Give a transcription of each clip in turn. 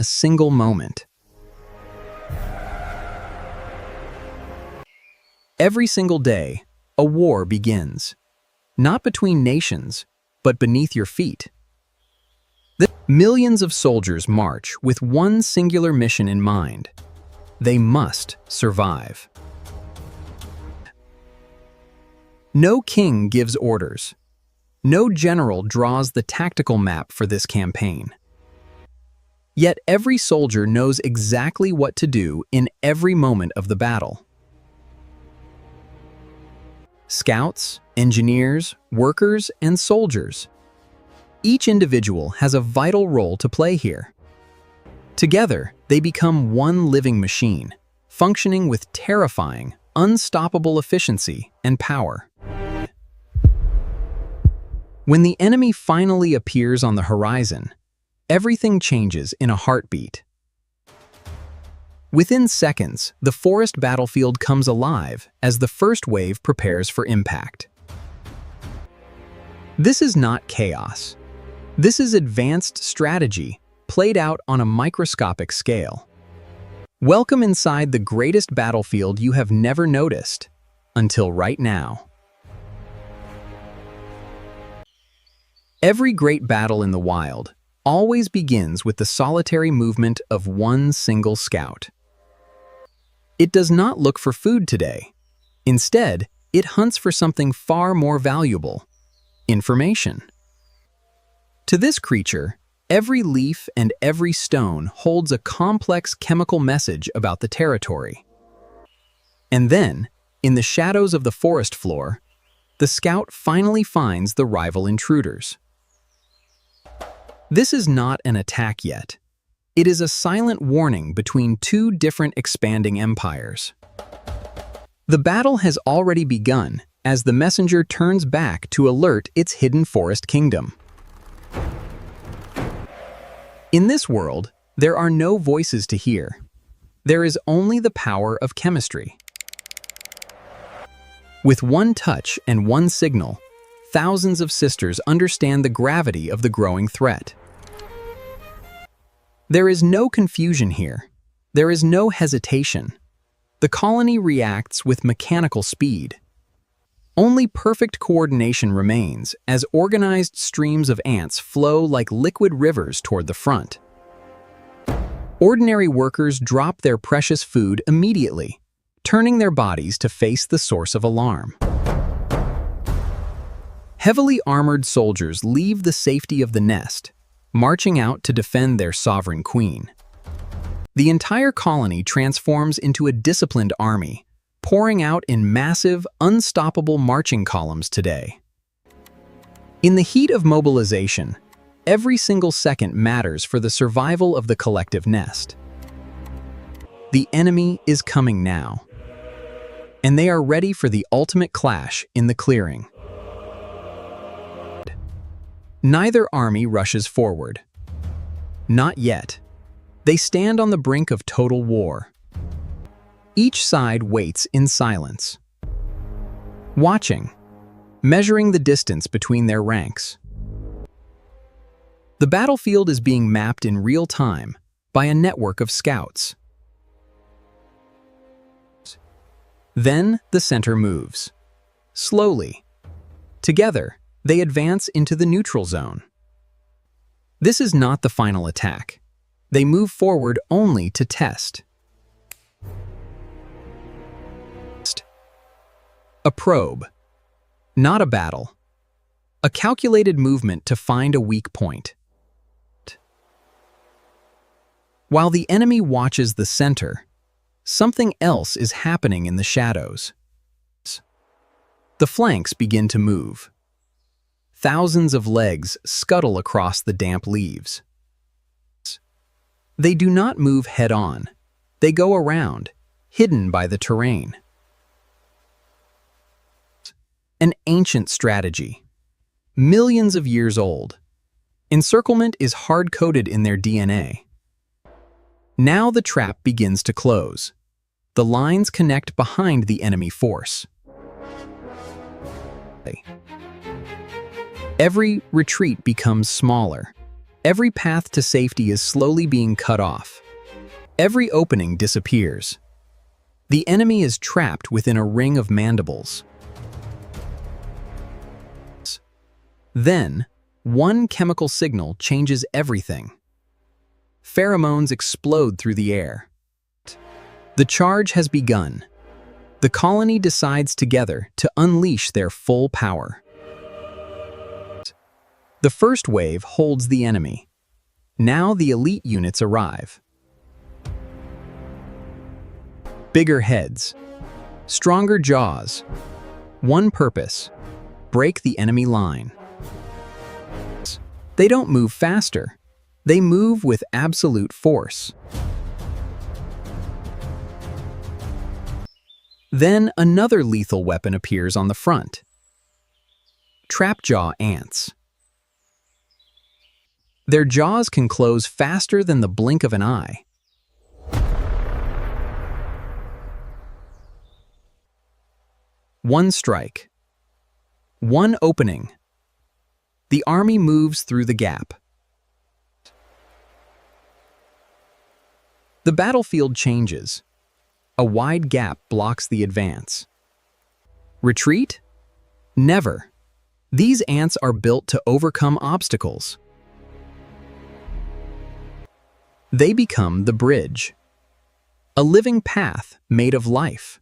a single moment. Every single day, a war begins. Not between nations, but beneath your feet. Millions of soldiers march with one singular mission in mind. They must survive. No king gives orders. No general draws the tactical map for this campaign. Yet every soldier knows exactly what to do in every moment of the battle. Scouts, engineers, workers, and soldiers. Each individual has a vital role to play here. Together, they become one living machine, functioning with terrifying, unstoppable efficiency and power. When the enemy finally appears on the horizon, everything changes in a heartbeat. Within seconds, the forest battlefield comes alive as the first wave prepares for impact. This is not chaos. This is advanced strategy played out on a microscopic scale. Welcome inside the greatest battlefield you have never noticed, until right now. Every great battle in the wild always begins with the solitary movement of one single scout. It does not look for food today. Instead, it hunts for something far more valuable: information. To this creature, every leaf and every stone holds a complex chemical message about the territory. And then, in the shadows of the forest floor, the scout finally finds the rival intruders. This is not an attack yet. It is a silent warning between two different expanding empires. The battle has already begun as the messenger turns back to alert its hidden forest kingdom. In this world, there are no voices to hear. There is only the power of chemistry. With one touch and one signal, thousands of sisters understand the gravity of the growing threat. There is no confusion here. There is no hesitation. The colony reacts with mechanical speed. Only perfect coordination remains as organized streams of ants flow like liquid rivers toward the front. Ordinary workers drop their precious food immediately, turning their bodies to face the source of alarm. Heavily armored soldiers leave the safety of the nest, marching out to defend their sovereign queen. The entire colony transforms into a disciplined army, pouring out in massive, unstoppable marching columns today. In the heat of mobilization, every single second matters for the survival of the collective nest. The enemy is coming now, and they are ready for the ultimate clash in the clearing. Neither army rushes forward. Not yet. They stand on the brink of total war. Each side waits in silence, watching, measuring the distance between their ranks. The battlefield is being mapped in real time by a network of scouts. Then the center moves. Slowly. Together, they advance into the neutral zone. This is not the final attack. They move forward only to test. A probe. Not a battle. A calculated movement to find a weak point. While the enemy watches the center, something else is happening in the shadows. The flanks begin to move. Thousands of legs scuttle across the damp leaves. They do not move head-on. They go around, hidden by the terrain. An ancient strategy, millions of years old. Encirclement is hard-coded in their DNA. Now the trap begins to close. The lines connect behind the enemy force. Every retreat becomes smaller. Every path to safety is slowly being cut off. Every opening disappears. The enemy is trapped within a ring of mandibles. Then, one chemical signal changes everything. Pheromones explode through the air. The charge has begun. The colony decides together to unleash their full power. The first wave holds the enemy. Now the elite units arrive. Bigger heads, stronger jaws, one purpose: break the enemy line. They don't move faster, they move with absolute force. Then another lethal weapon appears on the front. Trapjaw ants. Their jaws can close faster than the blink of an eye. One strike. One opening. The army moves through the gap. The battlefield changes. A wide gap blocks the advance. Retreat? Never. These ants are built to overcome obstacles. They become the bridge, a living path made of life.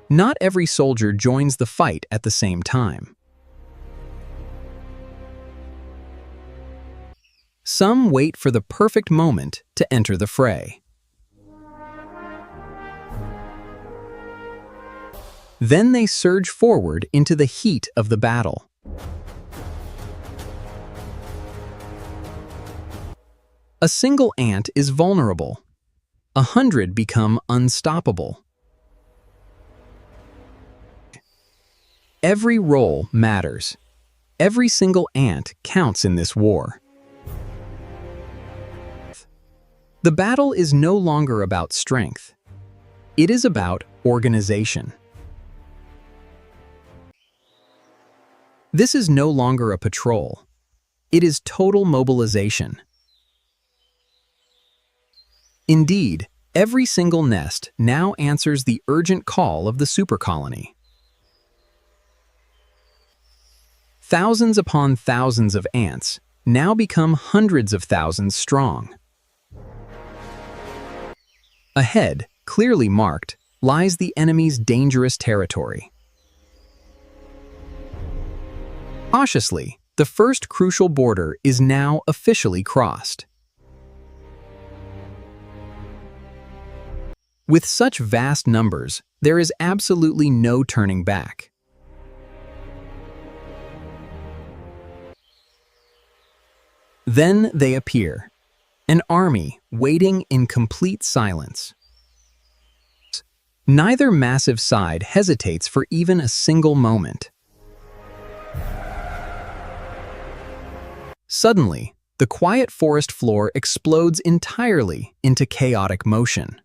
Not every soldier joins the fight at the same time. Some wait for the perfect moment to enter the fray. Then they surge forward into the heat of the battle. A single ant is vulnerable. 100 become unstoppable. Every role matters. Every single ant counts in this war. The battle is no longer about strength. It is about organization. This is no longer a patrol. It is total mobilization. Indeed, every single nest now answers the urgent call of the supercolony. Thousands upon thousands of ants now become hundreds of thousands strong. Ahead, clearly marked, lies the enemy's dangerous territory. Cautiously, the first crucial border is now officially crossed. With such vast numbers, there is absolutely no turning back. Then they appear, an army waiting in complete silence. Neither massive side hesitates for even a single moment. Suddenly, the quiet forest floor explodes entirely into chaotic motion.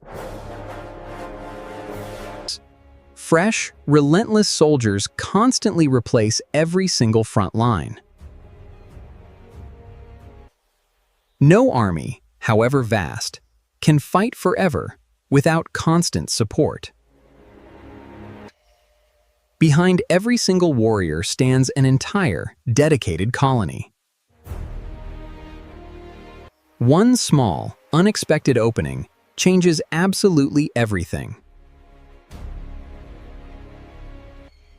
Fresh, relentless soldiers constantly replace every single front line. No army, however vast, can fight forever without constant support. Behind every single warrior stands an entire, dedicated colony. One small, unexpected opening changes absolutely everything.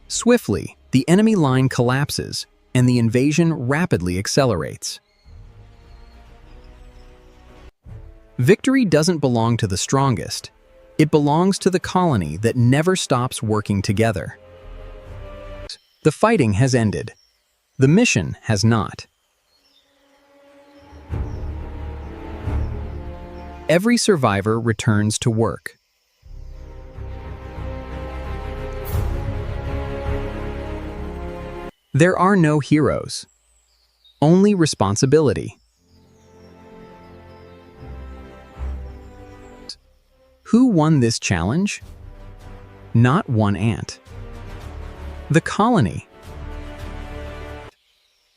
Swiftly, the enemy line collapses, and the invasion rapidly accelerates. Victory doesn't belong to the strongest. It belongs to the colony that never stops working together. The fighting has ended. The mission has not. Every survivor returns to work. There are no heroes, only responsibility. Who won this challenge? Not one ant. The colony.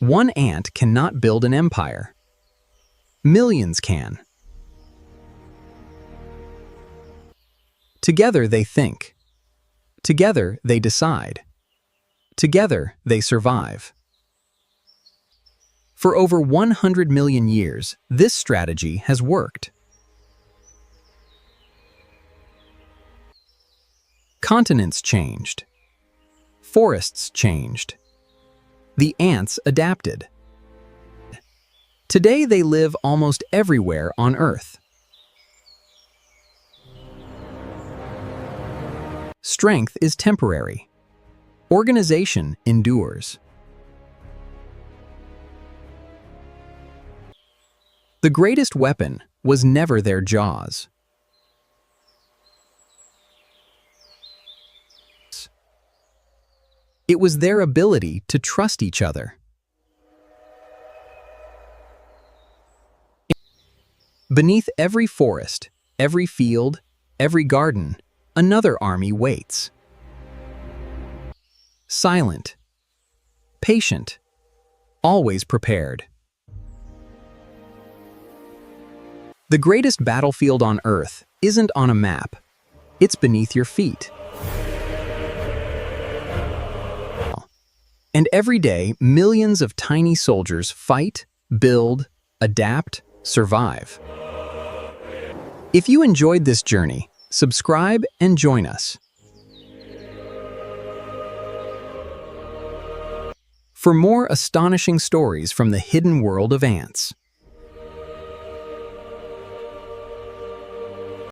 One ant cannot build an empire. Millions can. Together they think. Together they decide. Together they survive. For over 100 million years, this strategy has worked. Continents changed. Forests changed. The ants adapted. Today they live almost everywhere on Earth. Strength is temporary. Organization endures. The greatest weapon was never their jaws. It was their ability to trust each other. Beneath every forest, every field, every garden, another army waits. Silent, patient, always prepared. The greatest battlefield on Earth isn't on a map. It's beneath your feet. And every day, millions of tiny soldiers fight, build, adapt, survive. If you enjoyed this journey, subscribe and join us. For more astonishing stories from the hidden world of ants.